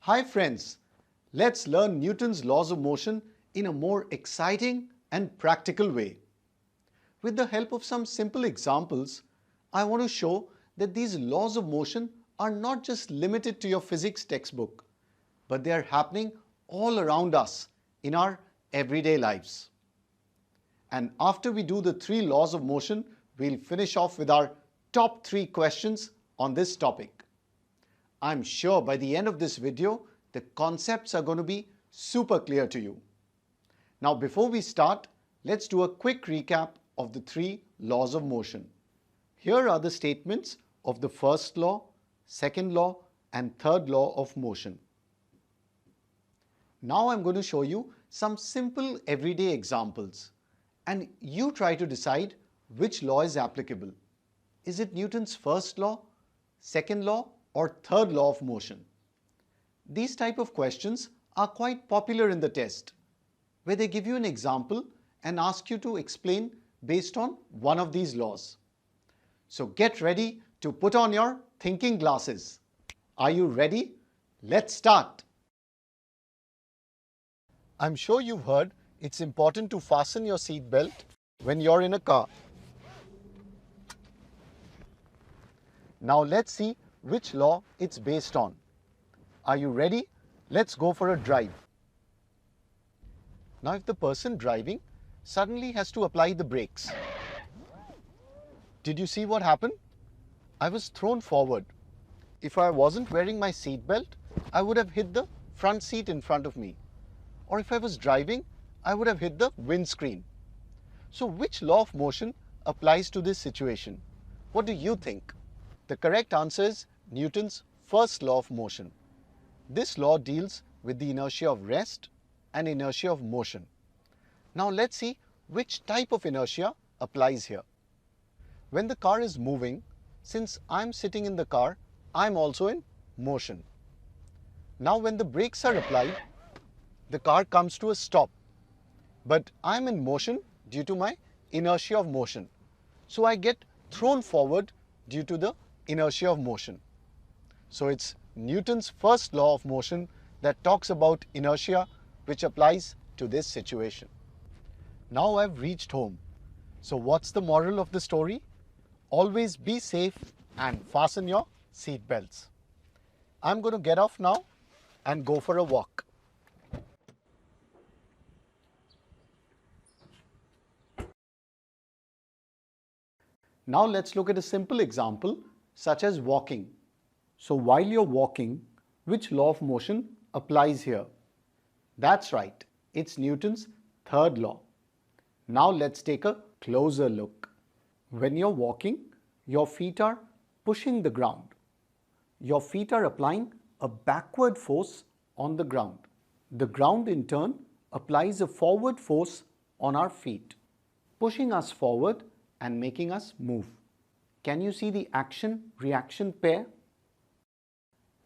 Hi friends, let's learn Newton's laws of motion in a more exciting and practical way. With the help of some simple examples, I want to show that these laws of motion are not just limited to your physics textbook, but they are happening all around us in our everyday lives. And after we do the 3 laws of motion, we'll finish off with our top 3 questions on this topic. I'm sure by the end of this video, the concepts are going to be super clear to you. Now, before we start, let's do a quick recap of the 3 laws of motion. Here are the statements of the first law, second law, and third law of motion. Now I'm going to show you some simple everyday examples, and you try to decide which law is applicable. Is it Newton's first law, second law, or third law of motion? These type of questions are quite popular in the test, where they give you an example and ask you to explain based on one of these laws. So get ready to put on your thinking glasses. Are you ready? Let's start. I'm sure you've heard it's important to fasten your seat belt when you're in a car. Now let's see which law it's based on. Are you ready? Let's go for a drive. Now if the person driving suddenly has to apply the brakes, did you see what happened? I was thrown forward. If I wasn't wearing my seat belt, I would have hit the front seat in front of me. Or if I was driving, I would have hit the windscreen. So which law of motion applies to this situation? What do you think? The correct answer is Newton's first law of motion. This law deals with the inertia of rest and inertia of motion. Now let's see which type of inertia applies here. When the car is moving, since I'm sitting in the car, I'm also in motion. Now when the brakes are applied, the car comes to a stop. But I'm in motion due to my inertia of motion. So I get thrown forward due to the inertia of motion. So it's Newton's first law of motion that talks about inertia, which applies to this situation. Now I've reached home. So what's the moral of the story? Always be safe and fasten your seat belts. I'm going to get off now and go for a walk. Now let's look at a simple example such as walking. So while you're walking, which law of motion applies here? That's right, it's Newton's third law. Now let's take a closer look. When you're walking, your feet are pushing the ground. Your feet are applying a backward force on the ground. The ground in turn applies a forward force on our feet, pushing us forward and making us move. Can you see the action-reaction pair?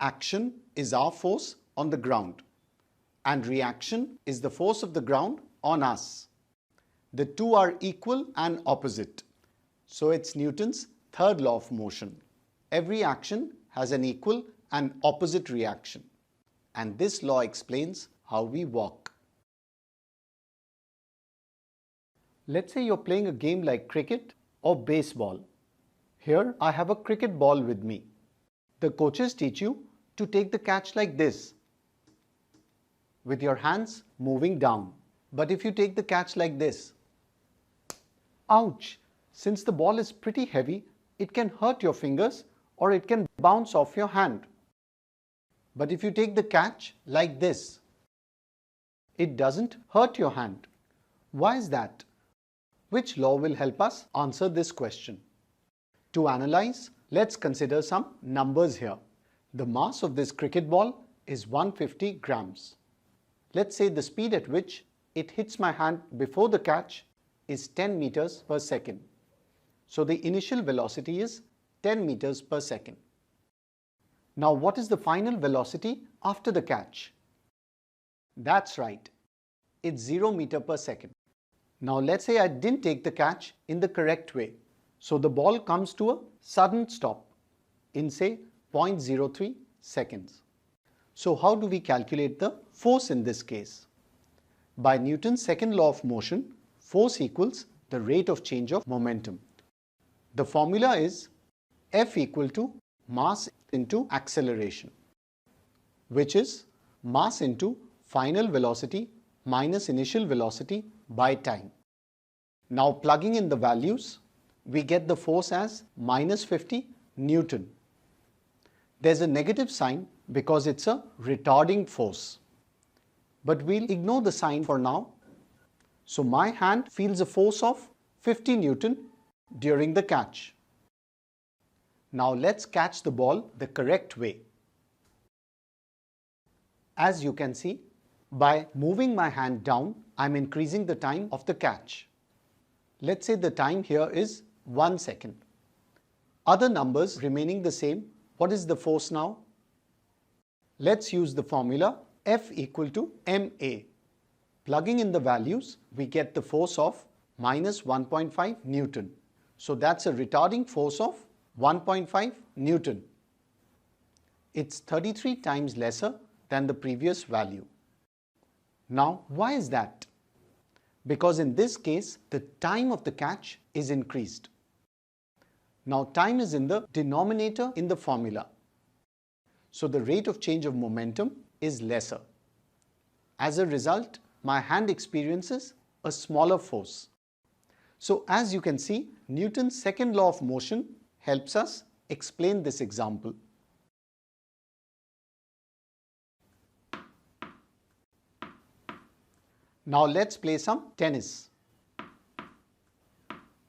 Action is our force on the ground, and reaction is the force of the ground on us. The two are equal and opposite. So it's Newton's third law of motion. Every action has an equal and opposite reaction. And this law explains how we walk. Let's say you're playing a game like cricket or baseball. Here I have a cricket ball with me. The coaches teach you to take the catch like this, with your hands moving down. But if you take the catch like this, ouch! Since the ball is pretty heavy, it can hurt your fingers or it can bounce off your hand. But if you take the catch like this, it doesn't hurt your hand. Why is that? Which law will help us answer this question? To analyze, let's consider some numbers here. The mass of this cricket ball is 150 grams. Let's say the speed at which it hits my hand before the catch is 10 meters per second. So the initial velocity is 10 meters per second. Now what is the final velocity after the catch? That's right, it's 0 meter per second. Now let's say I didn't take the catch in the correct way. So the ball comes to a sudden stop in say 0.03 seconds. So how do we calculate the force in this case? By Newton's second law of motion, force equals the rate of change of momentum. The formula is F equal to mass into acceleration, which is mass into final velocity minus initial velocity by time. Now plugging in the values, we get the force as minus 50 Newton. There's a negative sign because it's a retarding force. But we'll ignore the sign for now. So my hand feels a force of 50 Newton during the catch. Now let's catch the ball the correct way. As you can see, by moving my hand down, I'm increasing the time of the catch. Let's say the time here is 1 second. Other numbers remaining the same, what is the force now? Let's use the formula F equal to ma. Plugging in the values, we get the force of minus 1.5 Newton. So that's a retarding force of 1.5 Newton. It's 33 times lesser than the previous value. Now, why is that? Because in this case, the time of the catch is increased. Now, time is in the denominator in the formula. So the rate of change of momentum is lesser. As a result, my hand experiences a smaller force. So as you can see, Newton's second law of motion helps us explain this example. Now let's play some tennis.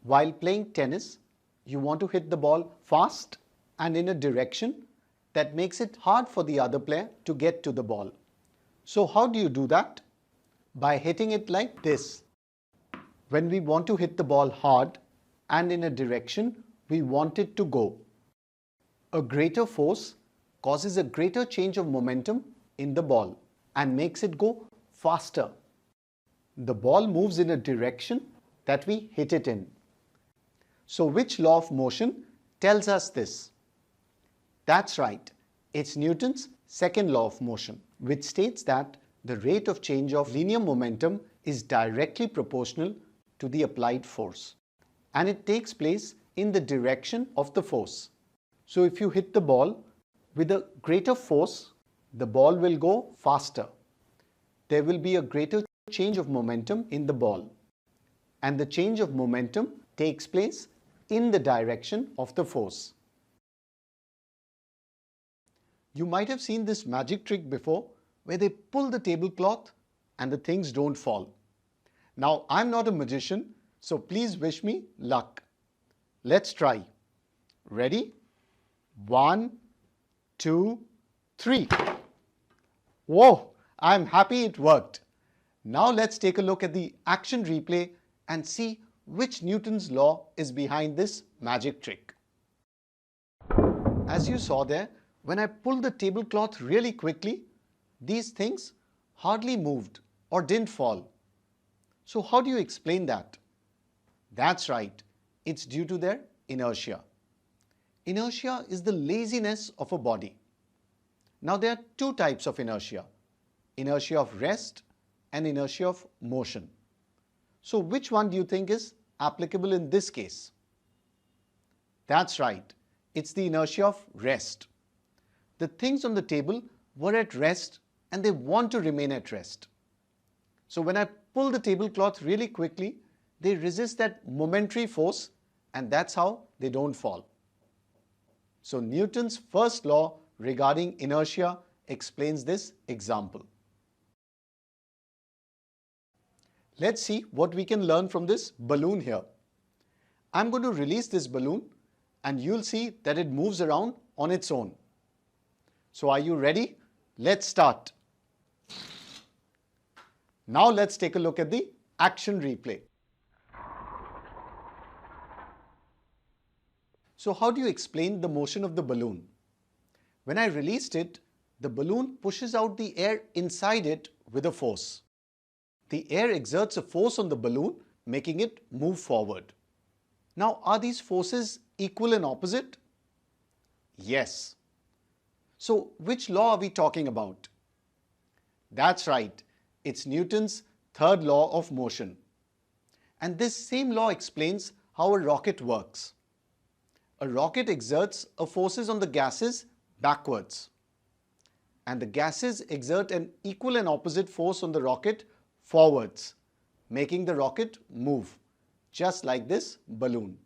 While playing tennis, you want to hit the ball fast and in a direction that makes it hard for the other player to get to the ball. So how do you do that? By hitting it like this. When we want to hit the ball hard and in a direction we want it to go, a greater force causes a greater change of momentum in the ball and makes it go faster. The ball moves in a direction that we hit it in. So which law of motion tells us this? That's right, it's Newton's second law of motion, which states that the rate of change of linear momentum is directly proportional to the applied force, and it takes place in the direction of the force. So if you hit the ball with a greater force, the ball will go faster. There will be a greater change of momentum in the ball, and the change of momentum takes place in the direction of the force. You might have seen this magic trick before where they pull the tablecloth and the things don't fall. Now I'm not a magician, so please wish me luck. Let's try. Ready? 1, 2, 3. Whoa! I'm happy it worked. Now let's take a look at the action replay and see which Newton's law is behind this magic trick. As you saw there, when I pulled the tablecloth really quickly, these things hardly moved or didn't fall. So how do you explain that? That's right, it's due to their inertia. Inertia is the laziness of a body. Now there are two types of inertia: inertia of rest and inertia of motion. So which one do you think is applicable in this case? That's right, it's the inertia of rest. The things on the table were at rest and they want to remain at rest. So when I pull the tablecloth really quickly, they resist that momentary force, and that's how they don't fall. So Newton's first law regarding inertia explains this example. Let's see what we can learn from this balloon here. I'm going to release this balloon and you'll see that it moves around on its own. So are you ready? Let's start. Now let's take a look at the action replay. So how do you explain the motion of the balloon? When I released it, the balloon pushes out the air inside it with a force. The air exerts a force on the balloon, making it move forward. Now, are these forces equal and opposite? Yes. So which law are we talking about? That's right, it's Newton's third law of motion. And this same law explains how a rocket works. A rocket exerts a forces on the gases backwards, and the gases exert an equal and opposite force on the rocket forwards, making the rocket move, just like this balloon.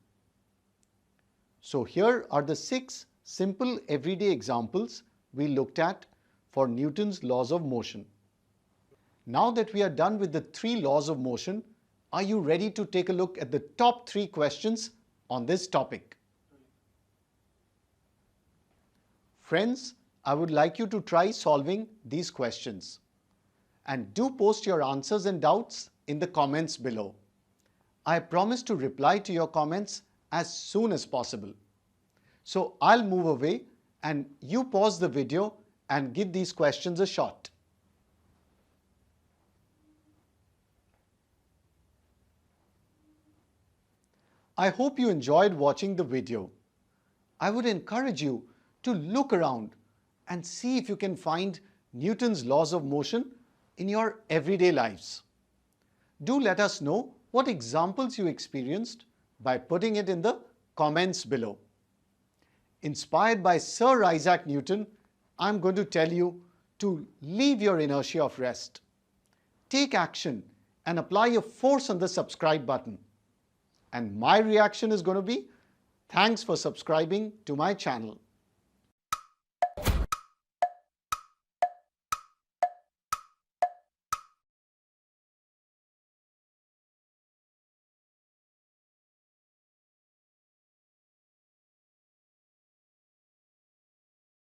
So here are the 6 simple everyday examples we looked at for Newton's laws of motion. Now that we are done with the 3 laws of motion, are you ready to take a look at the top 3 questions on this topic? Friends, I would like you to try solving these questions. And do post your answers and doubts in the comments below. I promise to reply to your comments as soon as possible. So I'll move away and you pause the video and give these questions a shot. I hope you enjoyed watching the video. I would encourage you to look around and see if you can find Newton's laws of motion in your everyday lives. Do let us know what examples you experienced by putting it in the comments below. Inspired by Sir Isaac Newton, I'm going to tell you to leave your inertia of rest. Take action and apply your force on the subscribe button. And my reaction is going to be, thanks for subscribing to my channel.